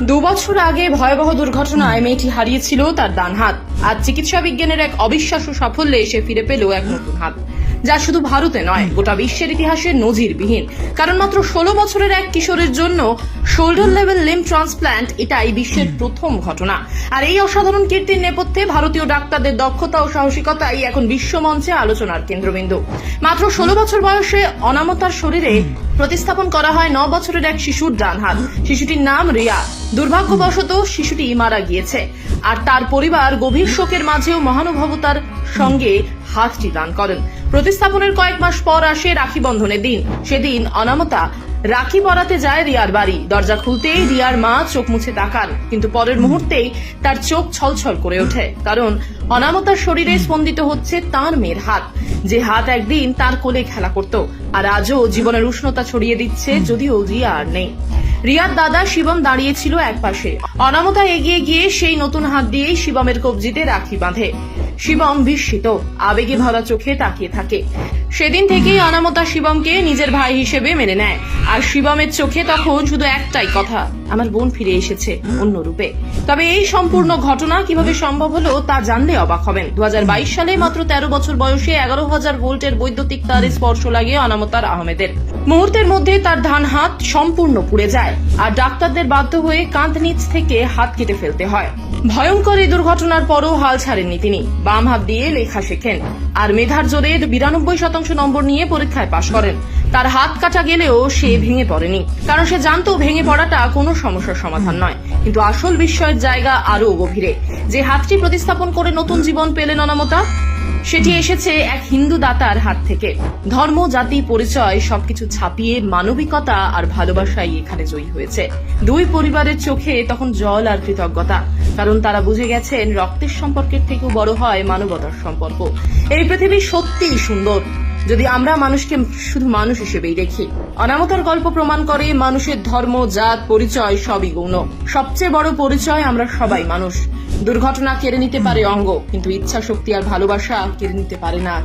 2 বছর আগে ভয়াবহ দুর্ঘটনায় মেয়েটি হারিয়েছিল তার ডান হাত। আজ চিকিৎসা বিজ্ঞানের এক অবিশ্বাস্য সাফল্যে সে ফিরে পেল এক নতুন হাত, যা শুধু ভারতে নয় গোটা বিশ্বের ইতিহাসে নজিরবিহীন। কারণ মাত্র 16 বছরের এক কিশোরের জন্য শোল্ডার লেভেল লিম্ব ট্রান্সপ্ল্যান্ট এটাই বিশ্বের প্রথম ঘটনা। আর এই অসাধারণ কীর্তির নেপথ্যে ভারতীয় ডাক্তারদের দক্ষতা ও সাহসিকতাই এখন বিশ্বমঞ্চে আলোচনার কেন্দ্রবিন্দু। মাত্র 16 বছর বয়সে অনামতার শরীরে প্রতিস্থাপন করা হয় 9 বছরের এক শিশুর ডান হাত। শিশুটির নাম রিয়া। দুর্ভাগ্যবশত শিশুটি মারা গিয়েছে, আর তার পরিবার গভীর শোকের মাঝেও মহানুভবতার সঙ্গে হাতটি দান করেন। প্রতিস্থাপনের কয়েক মাস পর আসে রাখি বন্ধনের দিন। সেদিন অনামতা রাখি পরাতে যায় রিয়ার বাড়ি। দরজা খুলতেই রিয়ার মা চোখ মুছে তাকান, কিন্তু পরের মুহূর্তেই তার চোখ ছলছল করে ওঠে, কারণ অনামতার শরীরে স্পন্দিত হচ্ছে তার মেয়ের হাত, যে হাত একদিন তার কোলে খেলা করত আর আজও জীবনের উষ্ণতা ছড়িয়ে দিচ্ছে, যদিও রিয়া আর নেই। রিয়ার দাদা শিবম দাঁড়িয়েছিল এক পাশে। অনামতা এগিয়ে গিয়ে সেই নতুন হাত দিয়েই শিবমের কবজিতে রাখি বাঁধে। শিবম বিস্মিত, আবেগে ভরা চোখে তাকিয়ে থাকে। সেদিন থেকেই অনামতা শিবমকে নিজের ভাই হিসেবে মেনে নেয়, আর শিবমের চোখে তখন শুধু একটাই কথা, আমার বোন ফিরে এসেছে অন্য রূপে। তবে এই সম্পূর্ণ ঘটনা কিভাবে সম্ভব হলো তা জানলে অবাক হবেন। 2022 সালে মাত্র 13 বছর বয়সে 11,000 ভোল্টের বৈদ্যুতিক তারে স্পর্শ লাগে অনামতার আহমেদের। মুহূর্তের মধ্যে তার ডান হাত সম্পূর্ণ পুড়ে যায়, আর ডাক্তারদের বাধ্য হয়ে কাঁধ নিচ থেকে হাত কেটে ফেলতে হয়। ভয়ঙ্কর এই দুর্ঘটনার পরও হাল ছাড়েননি তিনি। বাম হাত দিয়ে লেখা শেখেন, আর মেধার জোরে 92% নম্বর নিয়ে পরীক্ষায় পাশ করেন। তার হাত কাটা গেলেও সে ভেঙে পড়েনি, কারণ সে জানতো ভেঙে পড়াটা কোনো সমস্যার সমাধান নয়। কিন্তু আসল বিস্ময়ের জায়গা আরো গভীরে। যে হাতটি প্রতিস্থাপন করে নতুন জীবন পেলেন অনামতা, সেটি এসেছে এক হিন্দু দাতার হাত থেকে। ধর্ম, জাতি, পরিচয় সবকিছু ছাপিয়ে মানবিকতা আর ভালোবাসাই এখানে জয়ী হয়েছে। দুই পরিবারের চোখে তখন জল আর কৃতজ্ঞতা, কারণ তারা বুঝে গেছেন রক্তের সম্পর্কের থেকেও বড় হয় মানবতার সম্পর্ক। এই পৃথিবী সত্যিই সুন্দর যদি আমরা মানুষকে শুধু মানুষ হিসেবেই দেখি। অনামতার গল্প প্রমাণ করে মানুষের ধর্ম, জাত, পরিচয় সবই গৌণ। সবচেয়ে বড় পরিচয় আমরা সবাই মানুষ। দুর্ঘটনা কেড়ে নিতে পারে অঙ্গ, কিন্তু ইচ্ছা শক্তি আর ভালোবাসা কেড়ে নিতে পারে না।